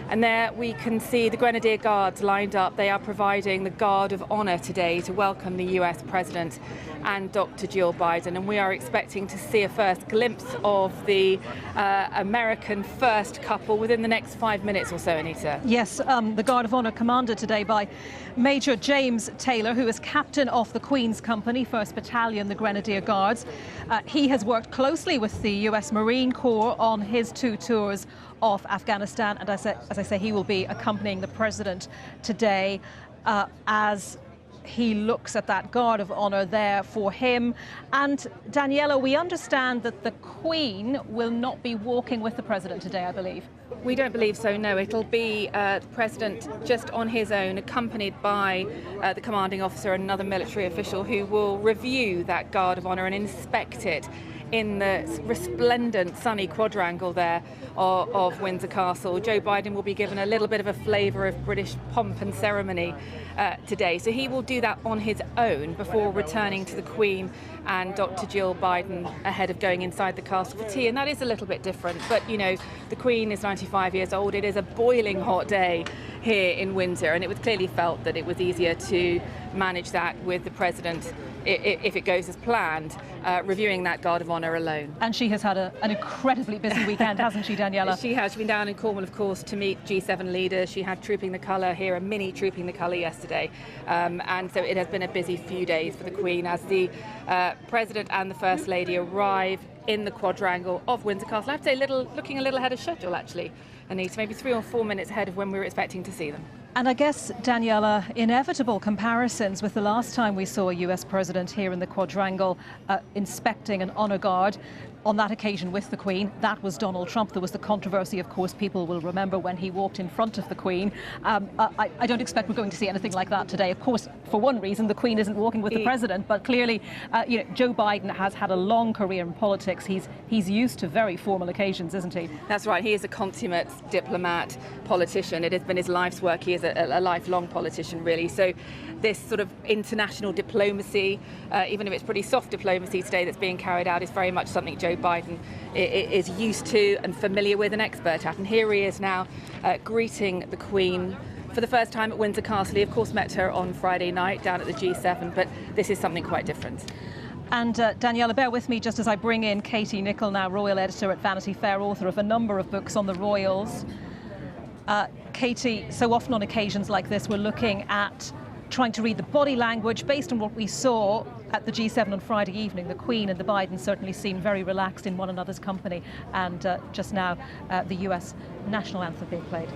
And there we can see the Grenadier Guards lined up. They are providing the Guard of Honor today to welcome the US President and Dr. Jill Biden. And we are expecting to see a first glimpse of the American first couple within the next 5 minutes or so, Anita. Yes, the Guard of Honor commanded today by Major James Taylor, who is captain of the Queen's Company, 1st Battalion, the Grenadier Guards. He has worked closely with the US Marine Corps on his 2 tours of Afghanistan, and as I say, he will be accompanying the President today as he looks at that Guard of Honor there for him. And Daniela, we understand that the Queen will not be walking with the President today, I believe. We don't believe so, no. It'll be the President just on his own, accompanied by the commanding officer and another military official who will review that Guard of Honor and inspect it in the resplendent sunny quadrangle there of Windsor Castle. Joe Biden will be given a little bit of a flavour of British pomp and ceremony today. So he will do that on his own before returning to the Queen and Dr. Jill Biden ahead of going inside the castle for tea. And that is a little bit different. But, you know, the Queen is 95 years old. It is a boiling hot day here in Windsor, and it was clearly felt that it was easier to manage that with the President, if it goes as planned, reviewing that Guard of Honor alone. And she has had an incredibly busy weekend, hasn't she, Daniela? She has. She's been down in Cornwall, of course, to meet G7 leaders. She had Trooping the Colour here, a mini Trooping the Colour yesterday. And so it has been a busy few days for the Queen as the President and the First Lady arrive in the quadrangle of Windsor Castle. I have to say, looking a little ahead of schedule, actually, Anita, maybe 3 or 4 minutes ahead of when we were expecting to see them. And I guess, Daniela, inevitable comparisons with the last time we saw a US President here in the quadrangle inspecting an honour guard. On that occasion with the Queen, that was Donald Trump. There was the controversy, of course, people will remember when he walked in front of the Queen. I don't expect we're going to see anything like that today. Of course, for one reason, the Queen isn't walking with the President, but clearly, you know, Joe Biden has had a long career in politics. He's used to very formal occasions, isn't he? That's right. He is a consummate diplomat, politician. It has been his life's work. He is a lifelong politician, really. So this sort of international diplomacy, even if it's pretty soft diplomacy today that's being carried out, is very much something Joe Biden is used to and familiar with and expert at. And here he is now greeting the Queen for the first time at Windsor Castle. He, of course, met her on Friday night down at the G7, but this is something quite different. And Daniela, bear with me just as I bring in Katie Nicholl, now royal editor at Vanity Fair, author of a number of books on the royals. Katie, so often on occasions like this, we're looking at trying to read the body language based on what we saw at the G7 on Friday evening. The Queen and the Biden certainly seemed very relaxed in one another's company. And just now, the US national anthem being played.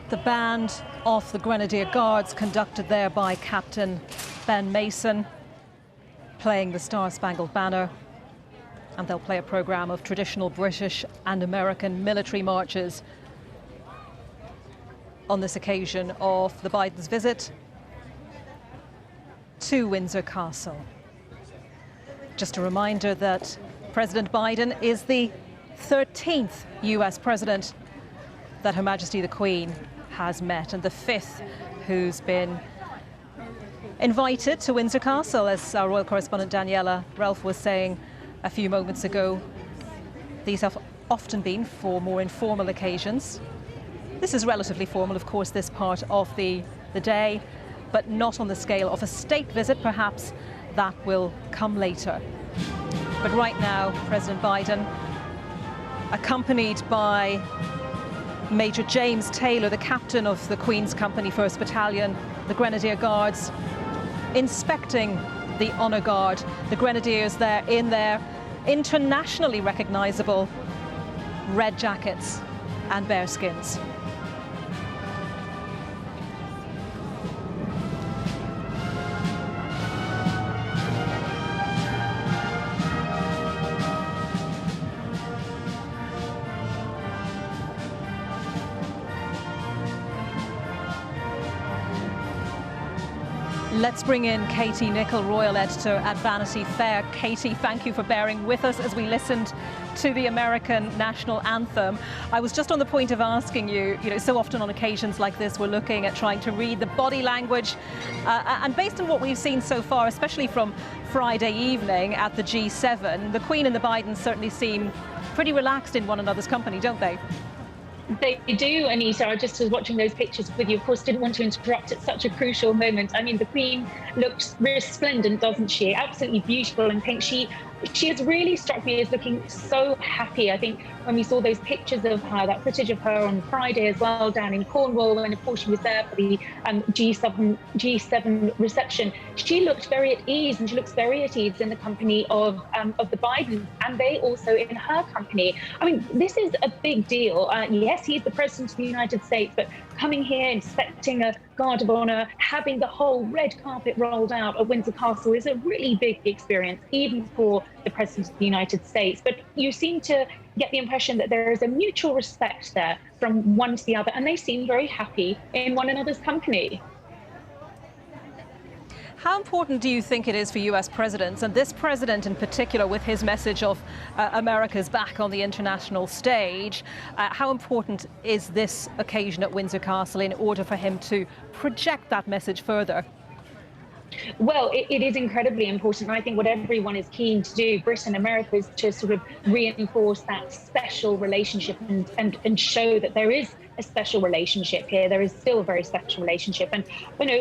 The band of the Grenadier Guards, conducted there by Captain Ben Mason, playing the Star-Spangled Banner. And they'll play a programme of traditional British and American military marches on this occasion of the Biden's visit to Windsor Castle. Just a reminder that President Biden is the 13th US president that Her Majesty the Queen has met, and the 5th who's been invited to Windsor Castle. As our royal correspondent Daniela Ralph was saying a few moments ago, these have often been for more informal occasions. This is relatively formal, of course, this part of the day, but not on the scale of a state visit. Perhaps that will come later. But right now, President Biden, accompanied by Major James Taylor, the captain of the Queen's Company 1st Battalion, the Grenadier Guards, inspecting the Honour Guard. The Grenadiers there in their internationally recognisable red jackets and bearskins. Let's bring in Katie Nicholl, Royal Editor at Vanity Fair. Katie, thank you for bearing with us as we listened to the American national anthem. I was just on the point of asking you, so often on occasions like this, we're looking at trying to read the body language. And based on what we've seen so far, especially from Friday evening at the G7, the Queen and the Bidens certainly seem pretty relaxed in one another's company, don't they? They do, Anita. I just was watching those pictures with you. Of course, didn't want to interrupt at such a crucial moment. I mean, the Queen looks resplendent, doesn't she? Absolutely beautiful in pink. She has really struck me as looking so happy. I think when we saw those pictures of her, that footage of her on Friday as well down in Cornwall, and of course she was there for the G7 reception, she looked very at ease, and she looks very at ease in the company of the Bidens, and they also in her company. I mean, this is a big deal. Yes, he's the President of the United States, but coming here, inspecting a Guard of Honour, having the whole red carpet rolled out at Windsor Castle is a really big experience, even for the President of the United States. But you seem to get the impression that there is a mutual respect there from one to the other, and they seem very happy in one another's company. How important do you think it is for US presidents, and this president in particular with his message of America's back on the international stage, how important is this occasion at Windsor Castle in order for him to project that message further? Well, it is incredibly important. I think what everyone is keen to do, Britain, America, is to sort of reinforce that special relationship and show that there is a special relationship here. There is still a very special relationship. And,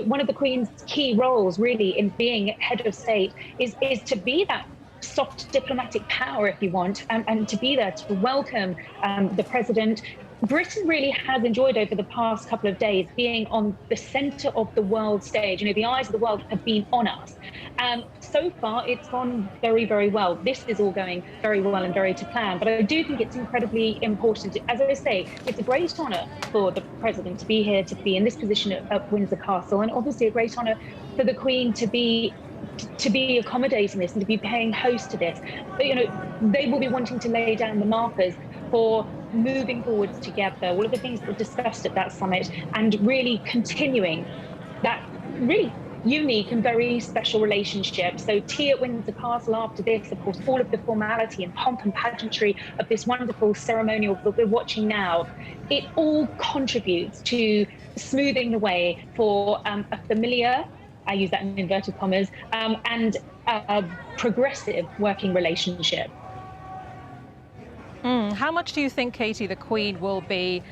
one of the Queen's key roles really in being head of state is to be that soft diplomatic power, if you want, and to be there to welcome the president. Britain really has enjoyed over the past couple of days being on the centre of the world stage. The eyes of the world have been on us. So far, it's gone very, very well. This is all going very well and very to plan. But I do think it's incredibly important. As I say, it's a great honour for the president to be here, to be in this position at Windsor Castle, and obviously a great honour for the Queen to be accommodating this and to be paying host to this. But, they will be wanting to lay down the markers for moving forwards together, all of the things that were discussed at that summit, and really continuing that really unique and very special relationship. So tea at Windsor Castle after this, of course, all of the formality and pomp and pageantry of this wonderful ceremonial that we're watching now, it all contributes to smoothing the way for a familiar, I use that in inverted commas, and a progressive working relationship. How much do you think, Katie, the Queen will be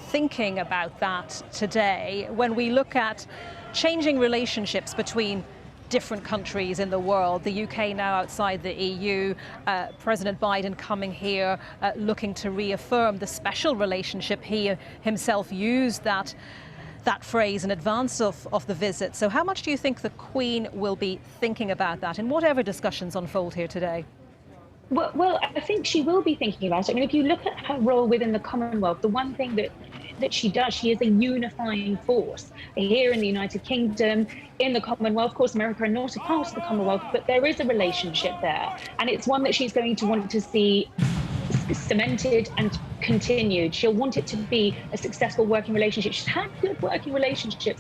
thinking about that today when we look at changing relationships between different countries in the world? The UK now outside the EU, President Biden coming here looking to reaffirm the special relationship. He himself used that phrase in advance of the visit. So how much do you think the Queen will be thinking about that in whatever discussions unfold here today? Well, I think she will be thinking about it. If you look at her role within the Commonwealth, the one thing that she does, she is a unifying force here in the United Kingdom, in the Commonwealth. Of course, America are not a part of the Commonwealth, but there is a relationship there. And it's one that she's going to want to see cemented and continued. She'll want it to be a successful working relationship. She's had good working relationships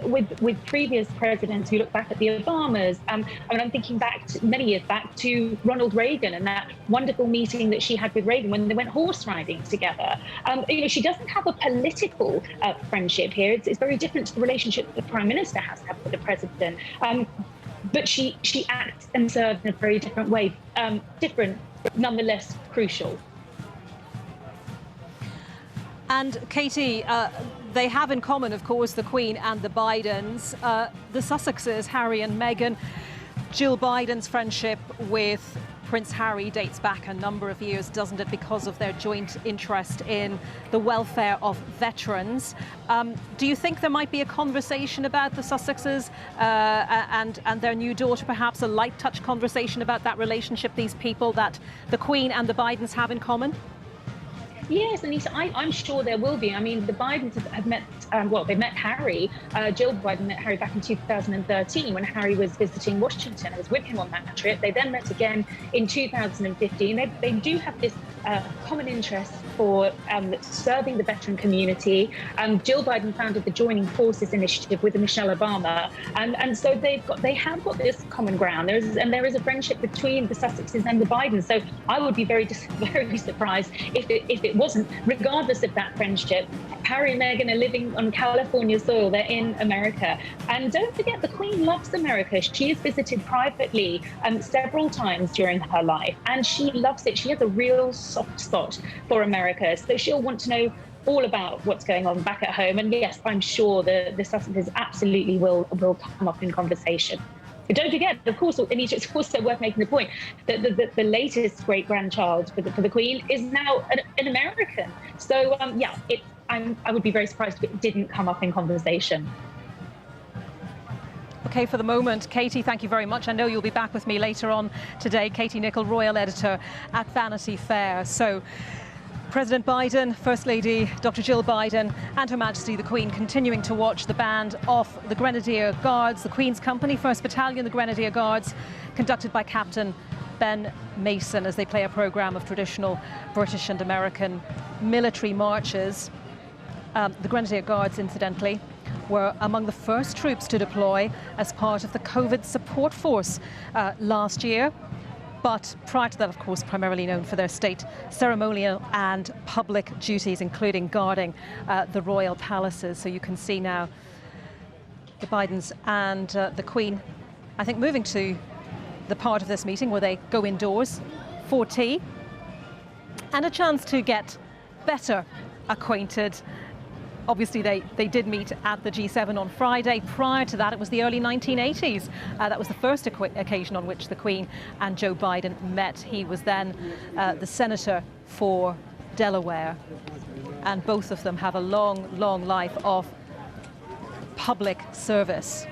with previous presidents. You look back at the Obamas. I'm thinking back to, many years back to Ronald Reagan and that wonderful meeting that she had with Reagan when they went horse riding together. She doesn't have a political friendship here. It's very different to the relationship that the Prime Minister has to have with the President. But she acts and serves in a very different way. Different, nonetheless crucial. And Katie, they have in common, of course, the Queen and the Bidens. The Sussexes, Harry and Meghan. Jill Biden's friendship with Prince Harry dates back a number of years, doesn't it, because of their joint interest in the welfare of veterans. Do you think there might be a conversation about the Sussexes and their new daughter, perhaps a light touch conversation about that relationship, these people that the Queen and the Bidens have in common? Yes, Anita, I'm sure there will be. I mean, the Bidens have met, they met Harry. Jill Biden met Harry back in 2013 when Harry was visiting Washington. I was with him on that trip. They then met again in 2015. They do have this common interest for serving the veteran community. Jill Biden founded the Joining Forces initiative with Michelle Obama. And so they have got this common ground. There is a friendship between the Sussexes and the Bidens. So I would be very surprised if it wasn't. Regardless of that friendship, Harry and Meghan are living on California soil. They're in America. And don't forget, the Queen loves America. She has visited privately several times during her life, and she loves it. She has a real soft spot for America. So she'll want to know all about what's going on back at home. And yes, I'm sure the Sussexes absolutely will come up in conversation. But don't forget, of course, Anita, it's also worth making the point that the latest great-grandchild for the Queen is now an American. So, I would be very surprised if it didn't come up in conversation. OK, for the moment, Katie, thank you very much. I know you'll be back with me later on today. Katie Nicholl, Royal Editor at Vanity Fair. So, President Biden, First Lady Dr. Jill Biden and Her Majesty the Queen continuing to watch the band of the Grenadier Guards, the Queen's Company, 1st Battalion, the Grenadier Guards, conducted by Captain Ben Mason, as they play a programme of traditional British and American military marches. The Grenadier Guards, incidentally, were among the first troops to deploy as part of the COVID support force last year. But prior to that, of course, primarily known for their state ceremonial and public duties, including guarding the royal palaces. So you can see now the Bidens and the Queen, I think, moving to the part of this meeting where they go indoors for tea and a chance to get better acquainted. Obviously, they did meet at the G7 on Friday. Prior to that, it was the early 1980s. That was the first occasion on which the Queen and Joe Biden met. He was then the senator for Delaware. And both of them have a long, long life of public service.